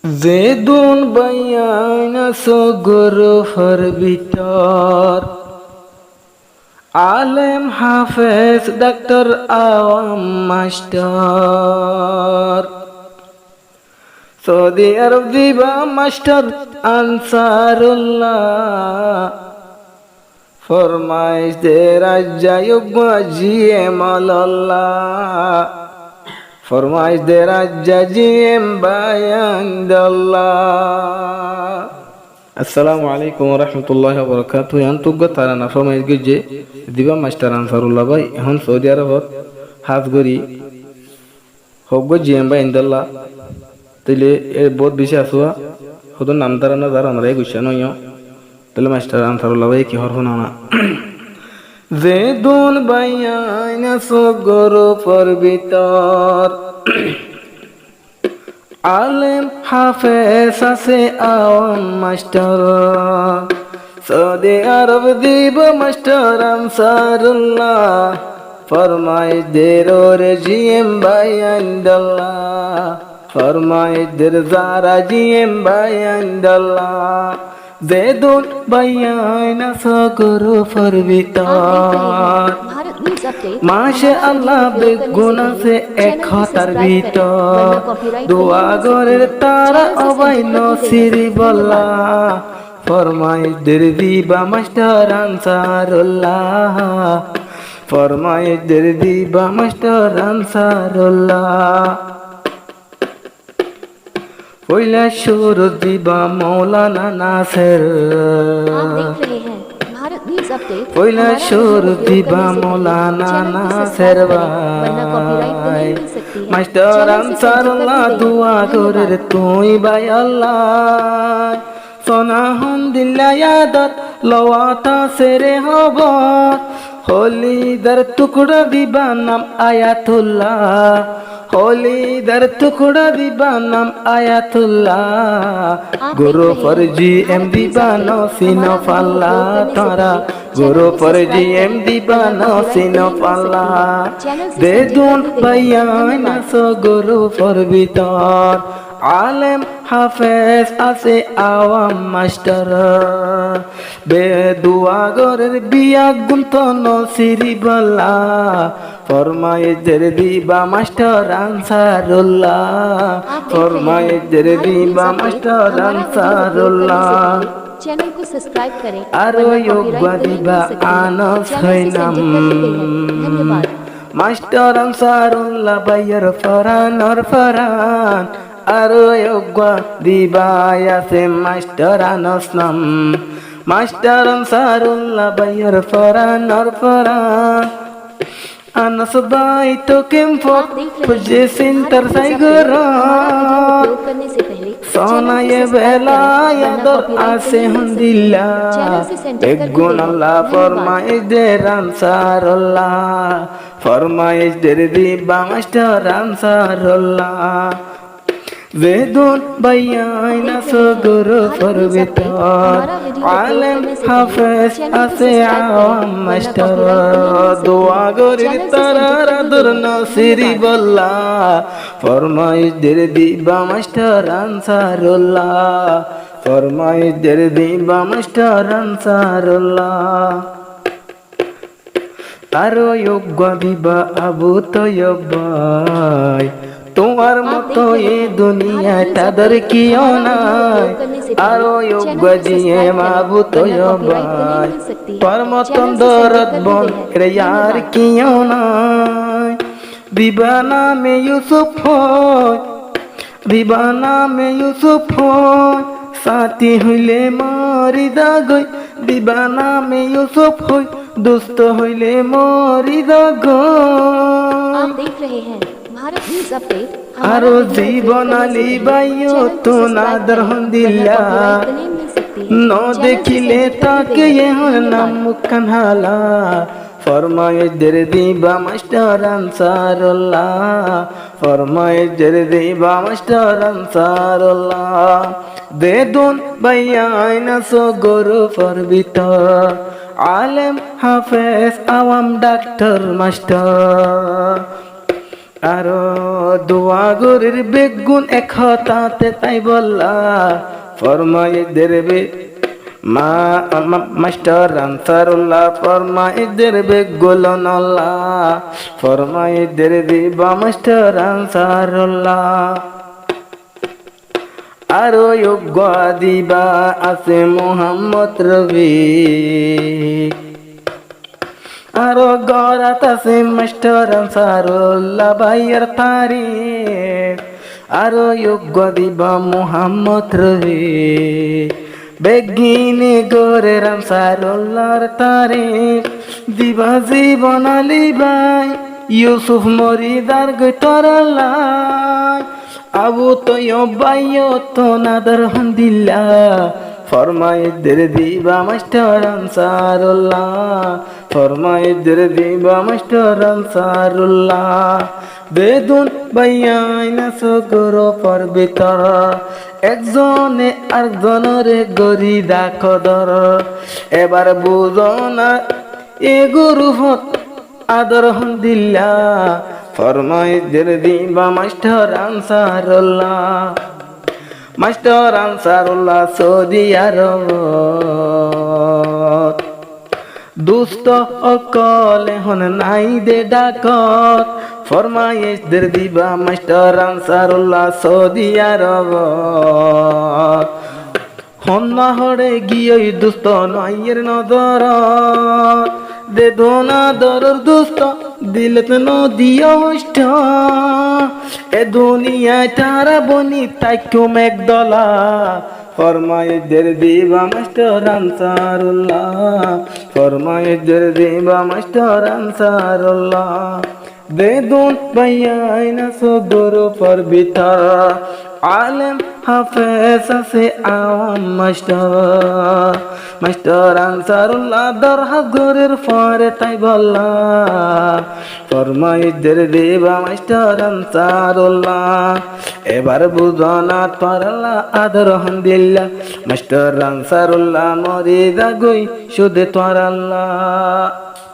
জেদুন বাইয়ানা সগরফর ভিতর আলেম হাফেজ ডাক্তার আওয়াম মাস্টার সৌদি আরব দিবা মাস্টার আনসারুল্লাহ ফরমাইশ দে রাজ্জায়ুব জিএম আল্লাহ ফরমাইশ দে রাজ্জা জিএম বায়ান্দাল্লাহ। আসসালামু আলাইকুম রহমতুল্লাহ বরকাত। এখন তুগ তারা না ফরমাইশ গিয়ে দিবা মাস্টার আনসারুল্লাহ ভাই এখন সৌদি আরবত হাত গড়ি হোক জিএম বায়ান্দাল্লাহ তাইলে এর বহুত বেশি আসুয়া হতো নাম তারা না যারা আমরা গুছা নয় তাহলে মাস্টার আনসারুল্লাহ ভাই কি হরফ না জেদুন বাইয়ানা সগরফর ভিতর আলেম হাফেজ আছে আওয়াম মাস্টার সৌদি আরব দিব মাস্টার আনসারুল্লাহ ফরমাইশ দের ওরে জিএম বায়ান্দাল্লাহ ফরমাইশ দের যারা জিএম বায়ান্দাল্লাহ জেদুন বাইয়ানা সগরফর ভিতর মাশে আল্লাহ বেগুনা সে এক হতার ভিতর দোয়া গরের তারা অবাই নসিরি বল্লা ফরমাইশ দের দিবা মাস্টার আনসারুল্লাহ ফরমাইশ দের দিবা মাস্টার আনসারুল্লাহ পয়লা সুর দিবা মৌলানা নাসের পয়লা সুর দিবা মৌলানা নাসের ভাই মাস্টার আনসারুল্লাহ দোয়া করে তুই ভাই আল্লাহ সোনাহন দিল্লা ইয়াদত লওয়াতা সেরে হব হলিদার টুকরা দিবা নাম আয়াতুল্লাহ হলিদার টুকরা দিবা নাম আয়াতুল্লাহ গুরু ফরজি এম দিবা নসিন পাল্লা তারা গুরু ফরজি এম দিবা নসিন পাল্লা দেদুন বাইয়ানা গুরু ফর ভিতর আলেম হাফেজ আছে আওয়াম মাস্টার বেদুয়া গরের বিয়া গুন্ত নসিরি বল্লা ফরমাইশ দের দিবা মাস্টার আনসারুল্লাহ ফরমাইশ দের দিবা মাস্টার আনসারুল্লাহ चैनल को सब्सक्राइब करें আরো যোগ্য দিবা আনস হইনাম মাস্টার আনসারুল্লাহ বাইয়ের ফরানর ফরান আরো যোগ্য দিবা আছে মাস্টার আনস নাম মাস্টার আনসারুল্লাহ বাইয়ের ফরানর ফরান আনস বাই তো কেম ফক পুজে সিন্টার সাইগর সোনা ये बेला यादर आसे हंदिल्ला एक गुण अल्लाह फरमाइश दे आनसारुल्लाह फरमाइश दे दिबा मास्टर आनसारुल्लाह জেদুন বাইয়ানা সগরফর ভিতর আলেম হাফেজ আছে আওয়াম মাস্টার দোয়া গরির তারার আদর নসিরি বল্লা ফরমাইশ দের দিবা মাস্টার আনসারুল্লাহ ফরমাইশ দের দিবা মাস্টার আনসারুল্লাহ আরো যোগ্য দিবা আবু তয়্যব ভাই তোমার মতো এ দুনিয়া তাদের কিও নাই আরো যোগ্য জিয়ে মাবু তয়্যব ভাই তোর মতন দরদ বন রে यार কিও নাই দিবানা মে ইউসুফ হয় দিবানা মে ইউসুফ হয় সাথী হইলে মরি দাগই দিবানা মে ইউসুফ হয় দুষ্ট হইলে মরি দাগই आप देख रहे हैं भारत न्यूज अपडेट আরো জীবন আলী বাইও তো নাদর হন্দিল্লা ন দেখিলে তাকে এখন নাম কানহালা ফরমাইশ দের দিবা মাস্টার আনসারুল্লাহ ফরমাইশ দের দিবা মাস্টার আনসারুল্লাহ দেদুন বাইয়ানা সগরফর ভিতর আলেম হাফেজ আওয়াম ডাক্তার মাস্টার আরো দোয়া গরির বেগুন এক হতাতে তাই বললা ফরমাই দেরবে মাস্টার আনসারুল্লাহ ফরমাই দেরবে গোলনল্লাহ ফরমাই দেরবে বা মাস্টার আনসারুল্লাহ আরো যোগ্য দিবা আছে মোহাম্মদ রবি আরো গরাত আছে মাস্টার আনসারুল্লাহ ভাইয়ের তারিখ আরো যোগ্য দিবা মোহাম্মদ রবি বেগিনে গোরে আনসারুল্লাহর তারিখ দিবা জীবন আলী ভাই ইউসুফ মরিদার গৈতরাল্লাহ আবু তৈয়বায়ত নাদার হামদিল্লাহ ফরমাইদের দিবা মাস্টার আনসারুল্লাহ ফরমাইদের দিবা মাস্টার আনসারুল্লাহ বেদুন বাইয়াইনা সগর পর ভিতর একজনে আরেকজনরে গরি দাখদর এবার বুঝনা এ গুরু হত আদর হামদিল্লাহ ফরমাইদের দিবা master Ansarullah master Ansarullah Saudi Arab দুষ্ট অকল এখন নাই দে ডাকত ফরমাইশদের দিবা মাস্টার আনসারুল্লাহ সৌদি আরব হন্না হড়ে গিয়ে দুষ্ট নয়ের নজর দে দোনা দরর দুষ্ট দিলত নদিয়া অষ্ট এ দুনিয়া তারা বনি তাইকুম একদলা ফরমাইশদের দিবা মাস্টার আনসারুল্লাহ ফরমাইশদের দিবা মাস্টার আনসারুল্লাহ বেদুন বাইয়াইনা সদর পর ভিতর আলেম হাফেজ আছে আওয়াম মাস্টার আনসারুল্লাহ দরহাজ গরের পরে তাই বললা ফরমাইশদের দিবা মাস্টার আনসারুল্লাহ এবার বুঝনা তোরাল্লাহ আদর হামদিল্লাহ মাস্টার আনসারুল্লাহ মরিদা গই শুধু তোরাল্লাহ